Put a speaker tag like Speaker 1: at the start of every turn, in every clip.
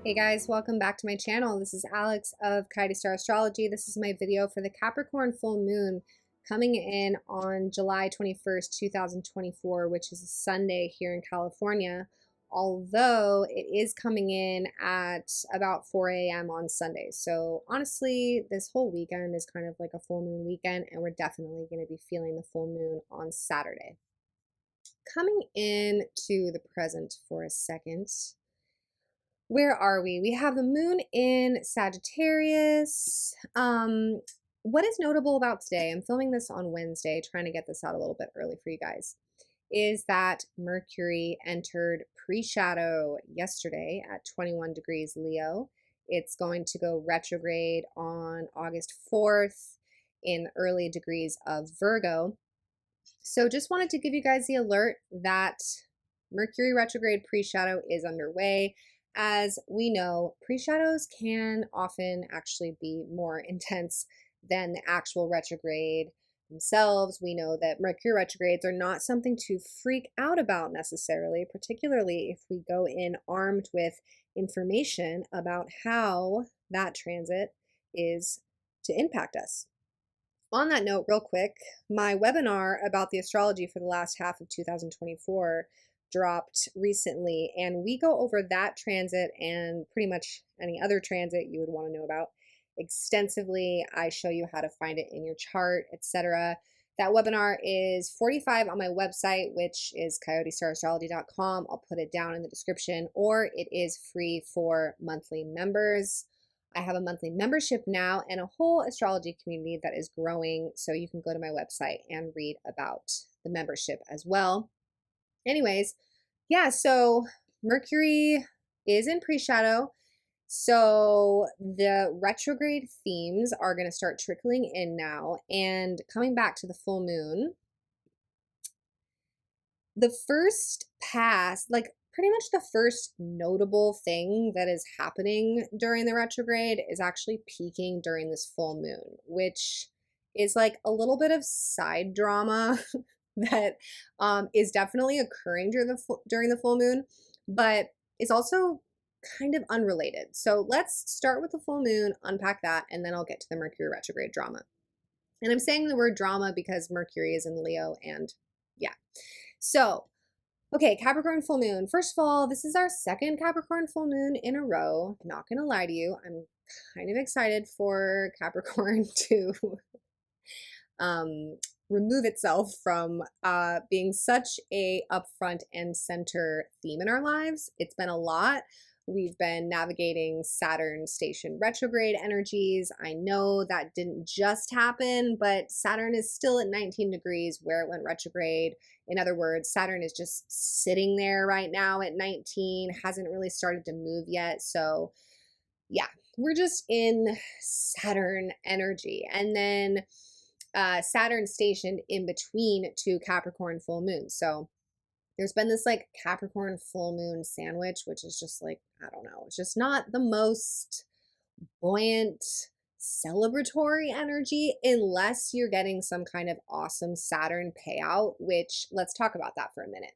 Speaker 1: Hey guys, welcome back to my channel. This is Alex of Astrology. This is my video for the Capricorn full moon coming in on July 21st, 2024, which is a Sunday here in California, although it is coming in at about 4 a.m. on Sunday. So honestly, this whole weekend is kind of like a full moon weekend, and we're definitely going to be feeling the full moon on Saturday. Coming in to the present for a second. Where are we? We have the moon in Sagittarius. What is notable about today, I'm filming this on Wednesday, trying to get this out a little bit early for you guys, is that Mercury entered pre-shadow yesterday at 21 degrees Leo. It's going to go retrograde on August 4th in the early degrees of Virgo. So just wanted to give you guys the alert that Mercury retrograde pre-shadow is underway. As we know, pre-shadows can often actually be more intense than the actual retrograde themselves. We know that Mercury retrogrades are not something to freak out about necessarily, particularly if we go in armed with information about how that transit is to impact us. On that note, real quick, my webinar about the astrology for the last half of 2024 dropped recently, and we go over that transit and pretty much any other transit you would want to know about extensively. I show you how to find it in your chart, etc. That webinar is $45 on my website, which is coyotestarrastrology.com. I'll put it down in the description, or it is free for monthly members. I have a monthly membership now and a whole astrology community that is growing, so you can go to my website and read about the membership as well. Anyways, yeah, so Mercury is in pre-shadow, so the retrograde themes are going to start trickling in now. And coming back to the full moon, the first pass, like pretty much the first notable thing that is happening during the retrograde is actually peaking during this full moon, which is like a little bit of side drama that is definitely occurring during the full moon, but is also kind of unrelated. So let's start with the full moon, unpack that, and then I'll get to the Mercury retrograde drama. And I'm saying the word drama because Mercury is in Leo, and yeah. So, okay, Capricorn full moon. First of all, this is our second Capricorn full moon in a row. Not gonna lie to you, I'm kind of excited for Capricorn to remove itself from being such a upfront and center theme in our lives. It's been a lot. We've been navigating Saturn station retrograde energies. I know that didn't just happen, but Saturn is still at 19 degrees where it went retrograde. In other words, Saturn is just sitting there right now at 19, hasn't really started to move yet. So yeah, we're just in Saturn energy. And then Saturn stationed in between two Capricorn full moons. So there's been this like Capricorn full moon sandwich, which is just like, I don't know, it's just not the most buoyant, celebratory energy unless you're getting some kind of awesome Saturn payout, which let's talk about that for a minute.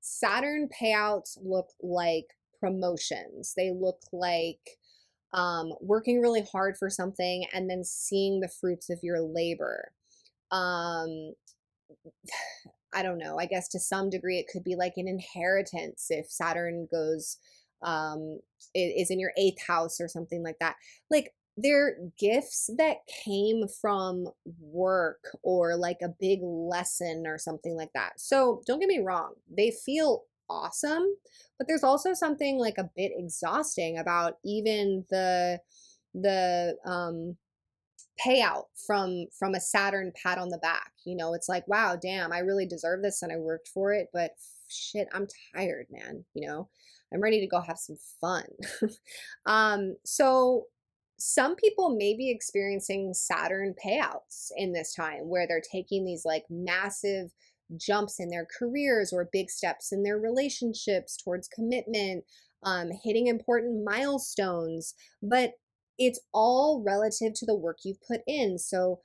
Speaker 1: Saturn payouts look like promotions. They look like working really hard for something and then seeing the fruits of your labor. I don't know, I guess to some degree it could be like an inheritance if Saturn goes, is in your 8th house or something like that. Like they're gifts that came from work or like a big lesson or something like that. So don't get me wrong, they feel awesome, but there's also something like a bit exhausting about even the payout from a Saturn pat on the back. You know, it's like, wow, damn, I really deserve this and I worked for it, but shit, I'm tired, man. You know, I'm ready to go have some fun. So some people may be experiencing Saturn payouts in this time where they're taking these like massive jumps in their careers or big steps in their relationships towards commitment, hitting important milestones, but it's all relative to the work you've put in. So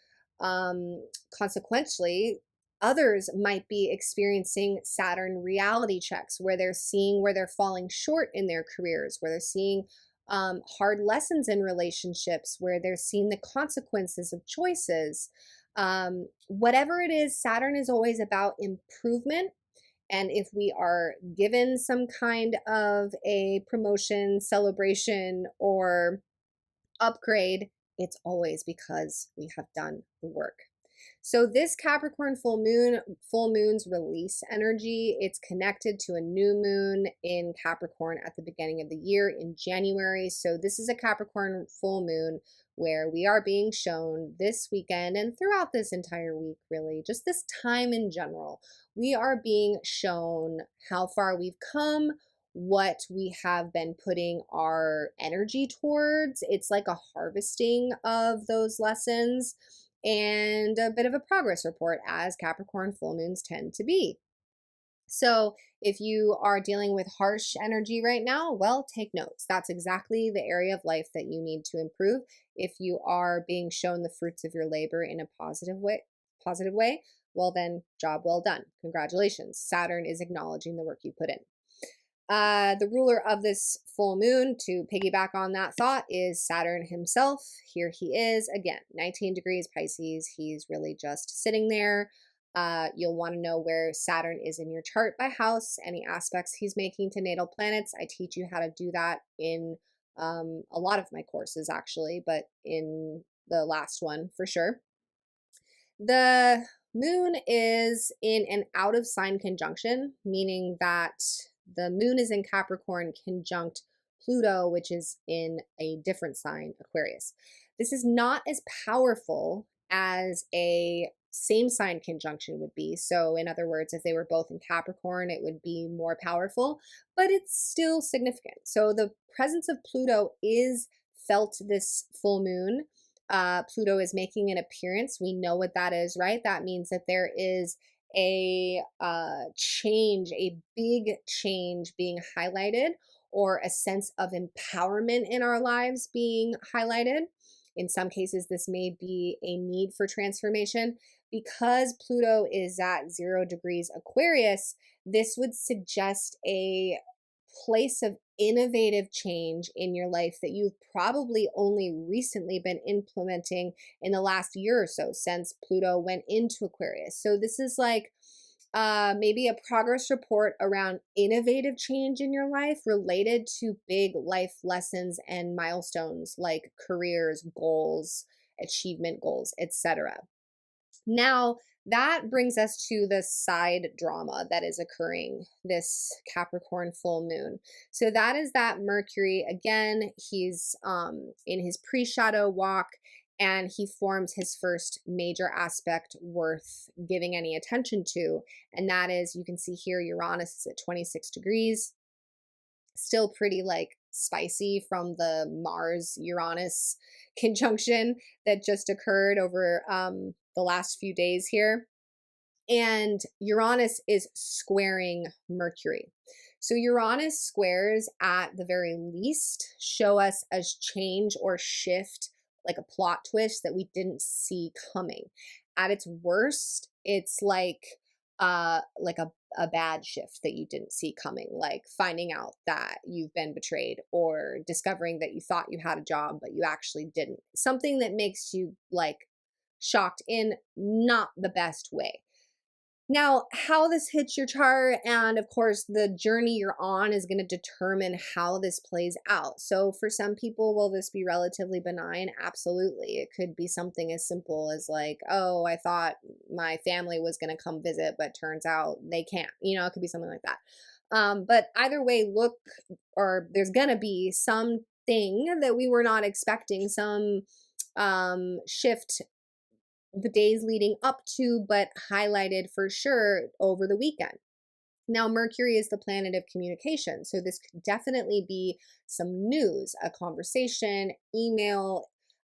Speaker 1: consequently, others might be experiencing Saturn reality checks where they're seeing where they're falling short in their careers, where they're seeing hard lessons in relationships where they're seeing the consequences of choices. Whatever it is, Saturn is always about improvement. And if we are given some kind of a promotion, celebration, or upgrade, it's always because we have done the work. So this Capricorn full moon's release energy, it's connected to a new moon in Capricorn at the beginning of the year in January. So this is a Capricorn full moon where we are being shown this weekend and throughout this entire week, really, just this time in general, we are being shown how far we've come, what we have been putting our energy towards. It's like a harvesting of those lessons and a bit of a progress report, as Capricorn full moons tend to be. So if you are dealing with harsh energy right now, well, take notes. That's exactly the area of life that you need to improve. If you are being shown the fruits of your labor in a positive way, well then, job well done. Congratulations. Saturn is acknowledging the work you put in. The ruler of this full moon, to piggyback on that thought, is Saturn himself. Here he is again, 19 degrees Pisces. He's really just sitting there. You'll want to know where Saturn is in your chart by house, any aspects he's making to natal planets. I teach you how to do that in a lot of my courses, actually, but in the last one for sure. The moon is in an out of sign conjunction, meaning that the moon is in Capricorn conjunct Pluto, which is in a different sign, Aquarius. This is not as powerful as a same sign conjunction would be. So in other words, if they were both in Capricorn, it would be more powerful, but it's still significant. So the presence of Pluto is felt this full moon. Pluto is making an appearance. We know what that is, right? That means that there is a change, a big change being highlighted, or a sense of empowerment in our lives being highlighted. In some cases, this may be a need for transformation. Because Pluto is at 0 degrees Aquarius, this would suggest a place of innovative change in your life that you've probably only recently been implementing in the last year or so since Pluto went into Aquarius. So this is like maybe a progress report around innovative change in your life related to big life lessons and milestones like careers, goals, achievement goals, etc. Now, that brings us to the side drama that is occurring this Capricorn full moon. So that is that Mercury, again, he's in his pre-shadow walk, and he forms his first major aspect worth giving any attention to. And that is, you can see here, Uranus is at 26 degrees. Still pretty like spicy from the Mars-Uranus conjunction that just occurred over the last few days here. And Uranus is squaring Mercury. So Uranus squares at the very least show us a change or shift, like a plot twist that we didn't see coming. At its worst, it's like a bad shift that you didn't see coming, like finding out that you've been betrayed, or discovering that you thought you had a job but you actually didn't. Something that makes you like shocked in not the best way. Now, how this hits your chart, and of course the journey you're on, is going to determine how this plays out. So for some people, will this be relatively benign? Absolutely. It could be something as simple as like, oh, I thought my family was going to come visit, but turns out they can't. You know, it could be something like that. But either way, look, or there's going to be something that we were not expecting, some shift the days leading up to, but highlighted for sure over the weekend. Now, Mercury is the planet of communication, so this could definitely be some news, a conversation, email,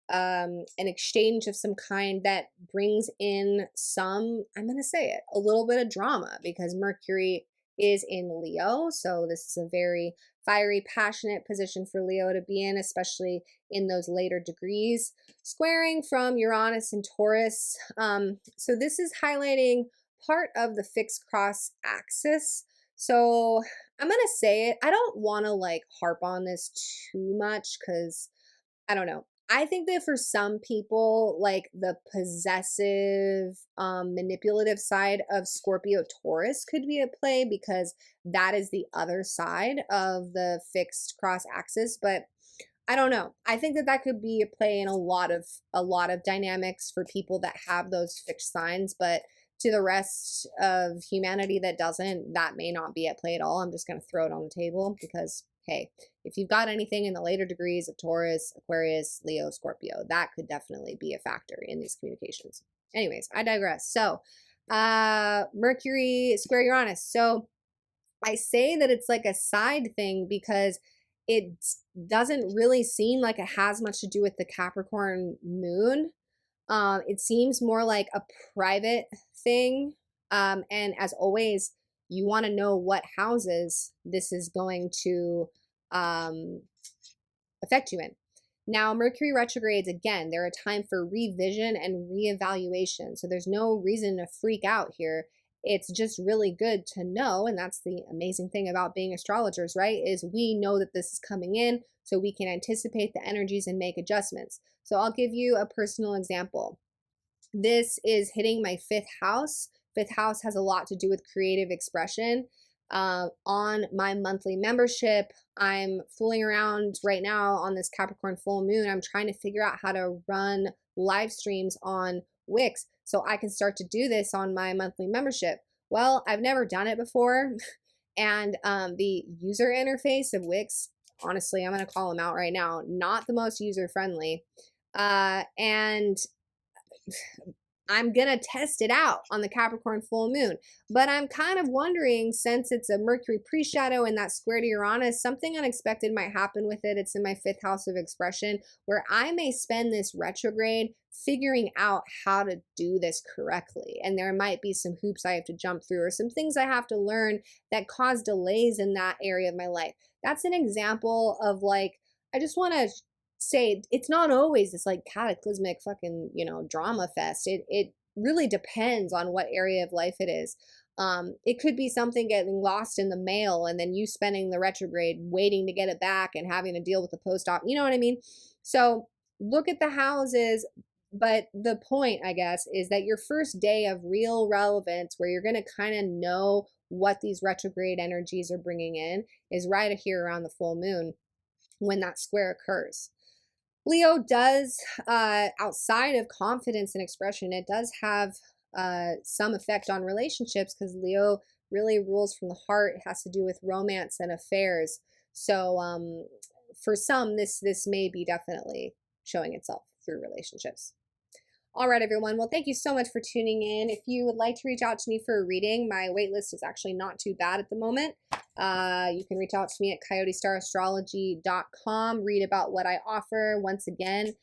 Speaker 1: an exchange of some kind that brings in some, I'm going to say it, a little bit of drama, because Mercury is in Leo, so this is a very fiery, passionate position for Leo to be in, especially in those later degrees, squaring from Uranus and Taurus. So this is highlighting part of the fixed cross axis. So I'm going to say it. I don't want to like harp on this too much because I don't know. I think that for some people, like the possessive, manipulative side of Scorpio Taurus could be at play because that is the other side of the fixed cross axis. But I don't know. I think that that could be a play in a lot of dynamics for people that have those fixed signs, but to the rest of humanity that doesn't, that may not be at play at all. I'm just going to throw it on the table because hey, if you've got anything in the later degrees of Taurus, Aquarius, Leo, Scorpio, that could definitely be a factor in these communications. Anyways, I digress. So, Mercury square Uranus. So, I say that it's like a side thing because it doesn't really seem like it has much to do with the Capricorn moon. It seems more like a private thing. And as always, you want to know what houses this is going to um, affect you in. Now, Mercury retrogrades, again, they're a time for revision and reevaluation. So there's no reason to freak out here. It's just really good to know. And that's the amazing thing about being astrologers, right? Is we know that this is coming in so we can anticipate the energies and make adjustments. So I'll give you a personal example. This is hitting my fifth house. Fifth house has a lot to do with creative expression. On my monthly membership, I'm fooling around right now on this Capricorn full moon. I'm trying to figure out how to run live streams on Wix so I can start to do this on my monthly membership. Well, I've never done it before. And the user interface of Wix, honestly, I'm going to call them out right now, not the most user friendly. And I'm going to test it out on the Capricorn full moon. But I'm kind of wondering, since it's a Mercury pre-shadow and that square to Uranus, something unexpected might happen with it. It's in my fifth house of expression, where I may spend this retrograde figuring out how to do this correctly. And there might be some hoops I have to jump through or some things I have to learn that cause delays in that area of my life. That's an example of like, I just want to say it's not always this like cataclysmic fucking, drama fest. It really depends on what area of life it is. It could be something getting lost in the mail and then you spending the retrograde waiting to get it back and having to deal with the post office. You know what I mean? So look at the houses. But the point, I guess, is that your first day of real relevance where you're going to kind of know what these retrograde energies are bringing in is right here around the full moon when that square occurs. Leo does, outside of confidence and expression, it does have some effect on relationships because Leo really rules from the heart. It has to do with romance and affairs. So for some, this may be definitely showing itself through relationships. All right, everyone. Well, thank you so much for tuning in. If you would like to reach out to me for a reading, my wait list is actually not too bad at the moment. You can reach out to me at coyotestarastrology.com, read about what I offer. Once again,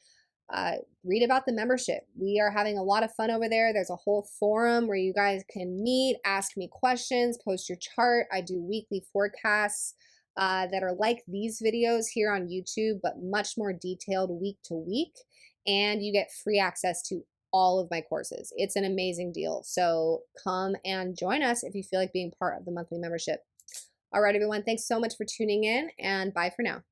Speaker 1: read about the membership. We are having a lot of fun over there. There's a whole forum where you guys can meet, ask me questions, post your chart. I do weekly forecasts that are like these videos here on YouTube, but much more detailed week to week. And you get free access to all of my courses. It's an amazing deal. So come and join us if you feel like being part of the monthly membership. All right, everyone. Thanks so much for tuning in, and bye for now.